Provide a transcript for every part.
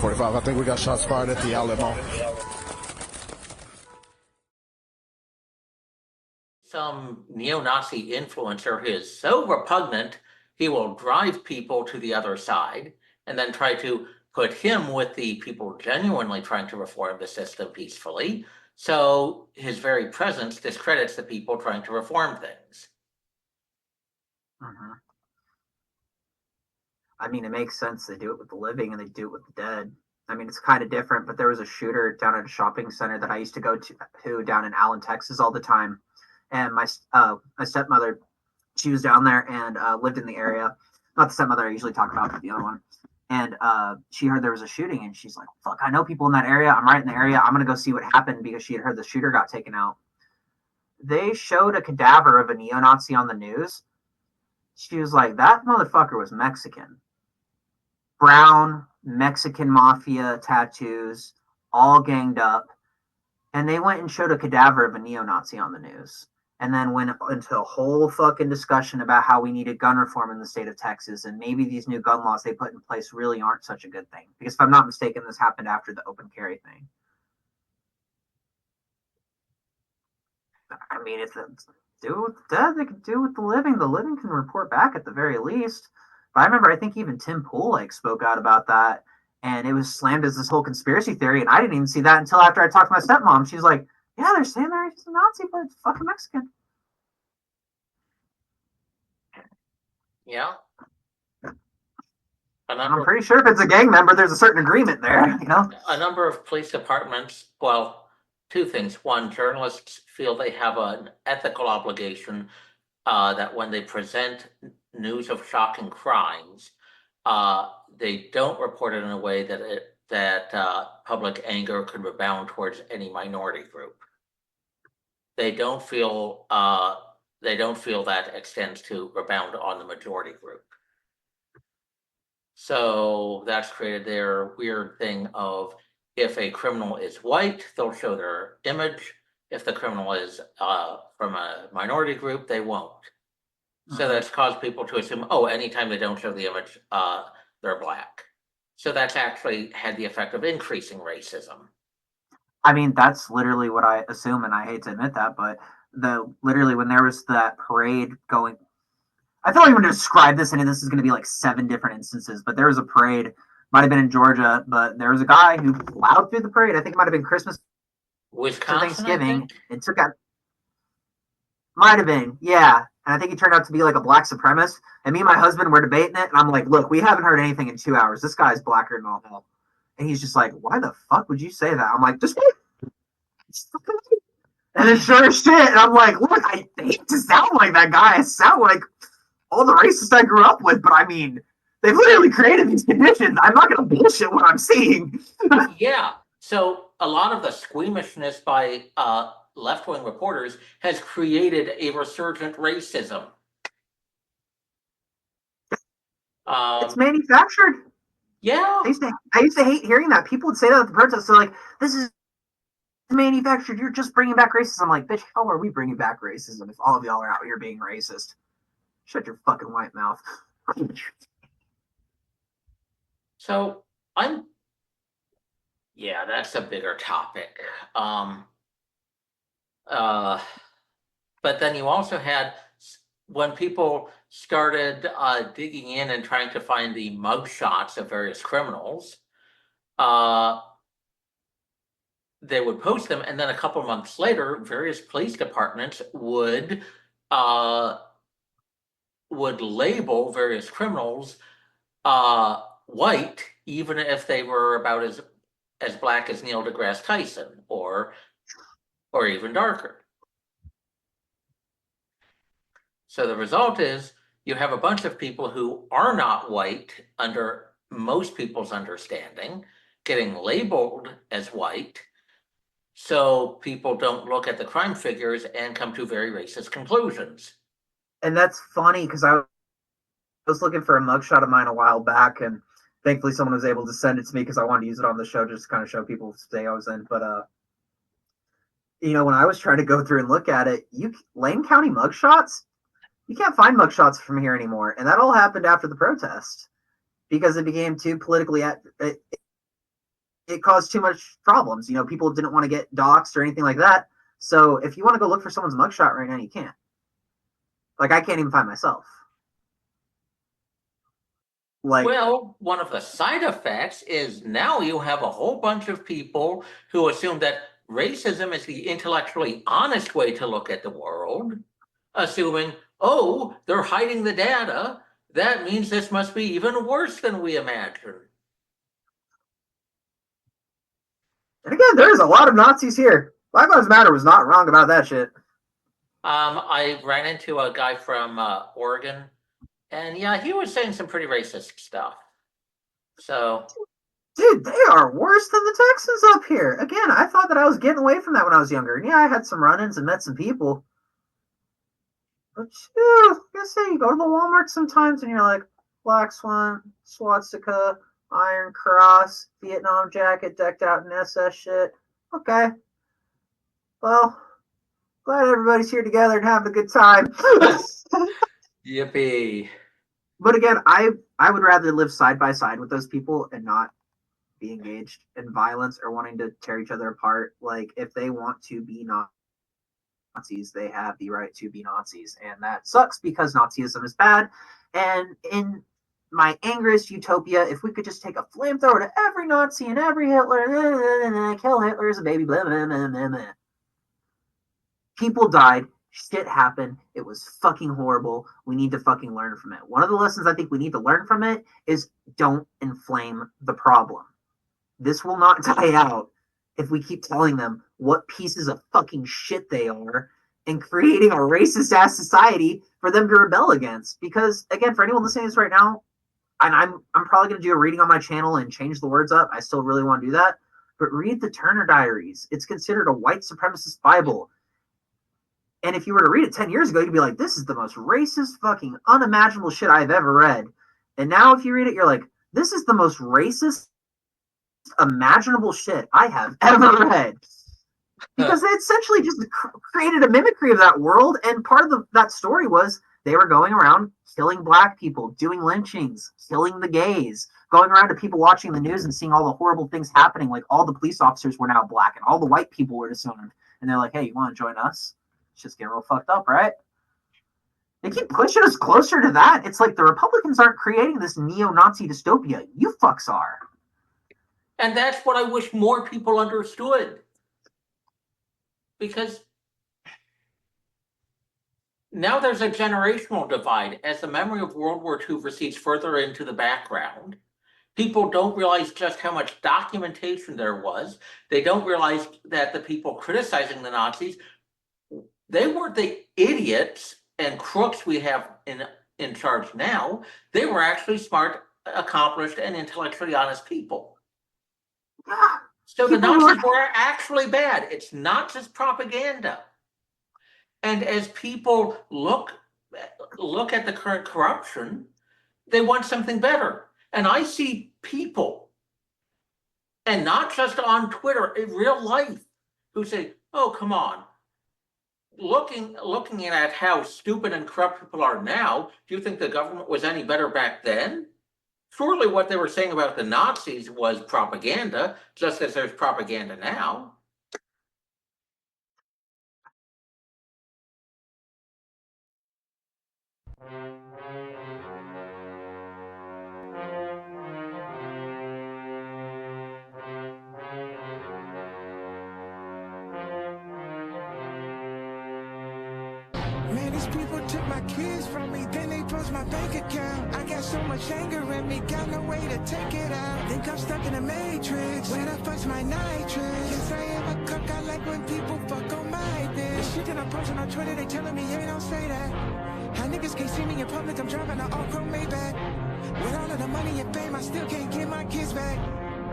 45. I think we got shots fired at the outlet mall. Some neo-Nazi influencer is so repugnant, he will drive people to the other side and then try to put him with the people genuinely trying to reform the system peacefully. So his very presence discredits the people trying to reform things. Mm-hmm. I mean, it makes sense. They do it with the living and they do it with the dead. I mean, it's kind of different, but there was a shooter down at a shopping center that I used to go to down in Allen, Texas all the time. And my stepmother, she was down there and lived in the area. Not the stepmother I usually talk about, but the other one. And she heard there was a shooting, and she's like, fuck, I know people in that area. I'm right in the area. I'm going to go see what happened, because she had heard the shooter got taken out. They showed a cadaver of a neo-Nazi on the news. She was like, that motherfucker was Mexican. Brown, Mexican mafia tattoos, all ganged up. And they went and showed a cadaver of a neo-Nazi on the news. And then went into a whole fucking discussion about how we needed gun reform in the state of Texas, and maybe these new gun laws they put in place really aren't such a good thing. Because if I'm not mistaken, this happened after the open carry thing. I mean, if they do it with the dead, they can do it with the living. The living can report back at the very least. But I remember, I think even Tim Pool spoke out about that, and it was slammed as this whole conspiracy theory, and I didn't even see that until after I talked to my stepmom. She's like, yeah, they're saying they're a Nazi, but it's fucking Mexican. Yeah. I'm pretty sure if it's a gang member, there's a certain agreement there, you know? A number of police departments, well, two things. One, journalists feel they have an ethical obligation that when they present news of shocking crimes, they don't report it in a way that public anger could rebound towards any minority group. They don't feel that extends to rebound on the majority group. So that's created their weird thing of, if a criminal is white, they'll show their image. If the criminal is from a minority group, they won't. So that's caused people to assume, oh, anytime they don't show the image, they're black. So that's actually had the effect of increasing racism. I mean, that's literally what I assume, and I hate to admit that, but literally when there was that parade going, I feel like I'm going to describe this, and this is going to be like 7 different instances, but there was a parade, might have been in Georgia, but there was a guy who plowed through the parade. I think it might have been Christmas Wisconsin, or Thanksgiving, and took out, might have been, yeah. And I think he turned out to be like a black supremacist. And me and my husband were debating it. And I'm like, look, we haven't heard anything in 2 hours. This guy's blacker than all hell. And he's just like, why the fuck would you say that? I'm like, just wait. And then sure as shit. And I'm like, look, I hate to sound like that guy. I sound like all the racists I grew up with. But I mean, they've literally created these conditions. I'm not going to bullshit what I'm seeing. Yeah. So a lot of the squeamishness by left-wing reporters has created a resurgent racism. It's manufactured. Yeah. I used to hate hearing that. People would say that at the protests. They're like, this is manufactured. You're just bringing back racism. I'm like, bitch, how are we bringing back racism if all of y'all are out here being racist? Shut your fucking white mouth. So yeah, that's a bigger topic. But then you also had, when people started digging in and trying to find the mugshots of various criminals, they would post them, and then a couple of months later, various police departments would label various criminals white, even if they were about as black as Neil deGrasse Tyson, or even darker. So the result is you have a bunch of people who are not white under most people's understanding getting labeled as white, so people don't look at the crime figures and come to very racist conclusions. And that's funny, because I was looking for a mugshot of mine a while back, and thankfully someone was able to send it to me because I wanted to use it on the show just to kind of show people the state I was in. But you know, when I was trying to go through and look at it, Lane County mugshots, you can't find mugshots from here anymore. And that all happened after the protest because it became too politically it caused too much problems. People didn't want to get doxxed or anything like that. So if you want to go look for someone's mugshot right now, you can't. Like, I can't even find myself. Well, one of the side effects is now you have a whole bunch of people who assume that racism is the intellectually honest way to look at the world, assuming, oh, they're hiding the data. That means this must be even worse than we imagine. And again, there's a lot of Nazis here. Black Lives Matter was not wrong about that shit. I ran into a guy from Oregon, and yeah, he was saying some pretty racist stuff. So, dude, they are worse than the Texans up here. Again, I thought that I was getting away from that when I was younger. And yeah, I had some run-ins and met some people. But like I say, you go to the Walmart sometimes and you're like, Black Swan, swastika, Iron Cross, Vietnam jacket decked out in SS shit. Okay. Well, glad everybody's here together and having a good time. Yippee. But again, I would rather live side by side with those people and not be engaged in violence or wanting to tear each other apart. Like, if they want to be Nazis, they have the right to be Nazis. And that sucks because Nazism is bad. And in my angriest utopia, if we could just take a flamethrower to every Nazi and every Hitler, kill Hitler as a baby, blah, blah, blah, blah, blah. People died. Shit happened. It was fucking horrible. We need to fucking learn from it. One of the lessons I think we need to learn from it is don't inflame the problem. This will not die out if we keep telling them what pieces of fucking shit they are and creating a racist ass society for them to rebel against. Because again, for anyone listening to this right now, and I'm probably going to do a reading on my channel and change the words up. I still really want to do that. But read the Turner Diaries. It's considered a white supremacist Bible. And if you were to read it 10 years ago, you'd be like, this is the most racist, fucking unimaginable shit I've ever read. And now if you read it, you're like, this is the most racist, imaginable shit I have ever read. Because they essentially just created a mimicry of that world. And part of that story was they were going around killing black people, doing lynchings, killing the gays, going around to people watching the news and seeing all the horrible things happening. Like, all the police officers were now black and all the white people were disowned. And they're like, hey, you want to join us? It's just getting real fucked up, right? They keep pushing us closer to that. It's like the Republicans aren't creating this neo-Nazi dystopia. You fucks are. And that's what I wish more people understood. Because now there's a generational divide. As the memory of World War II recedes further into the background, people don't realize just how much documentation there was. They don't realize that the people criticizing the Nazis, they weren't the idiots and crooks we have in charge now. They were actually smart, accomplished, and intellectually honest people. So the Nazis were actually bad. It's not just propaganda. And as people look at the current corruption, they want something better. And I see people, and not just on Twitter, in real life, who say, oh, come on. Looking at how stupid and corrupt people are now, do you think the government was any better back then? Surely what they were saying about the Nazis was propaganda, just as there's propaganda now. Man, these people took my kids from me, then they froze my bank account. I got so much anger in me, got no way to take it out. Think I'm stuck in a matrix, when I fix my nitrous. Yes, I am a cook, I like when people fuck on my bitch. The shit that I'm posting on Twitter, they telling me, hey, don't say that. How niggas can't see me in public, I'm driving an all-chrome Maybach. With all of the money and fame, I still can't get my kids back.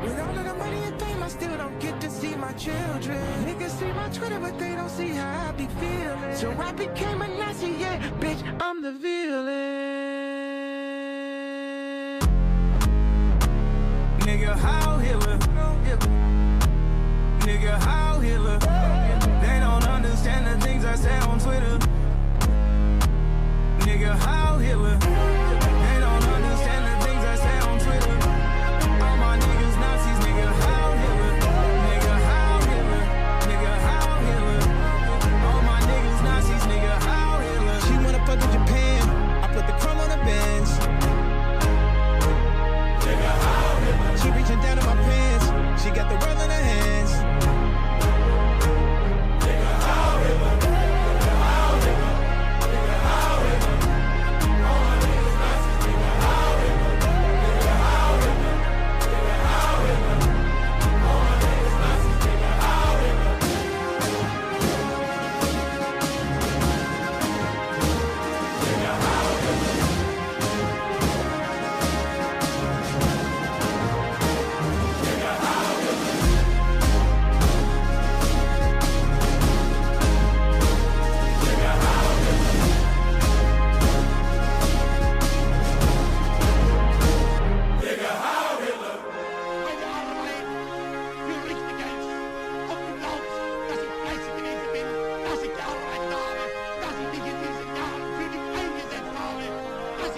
With all of the money and fame, I still don't get to see my children. Niggas see my Twitter, but they don't see how I be feeling. So I became a Nazi, yeah, bitch, I'm the villain. Nigga, how Hitler? Nigga, how Hitler? They don't understand the things I say on Twitter. Nigga, how Hitler? They don't understand the things I say on Twitter. All my niggas Nazis, nigga, how Hitler?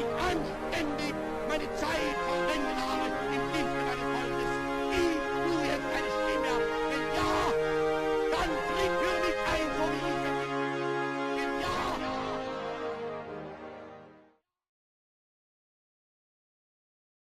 ich anständig meine Zeit verwenden habe im Dienste meines Volkes.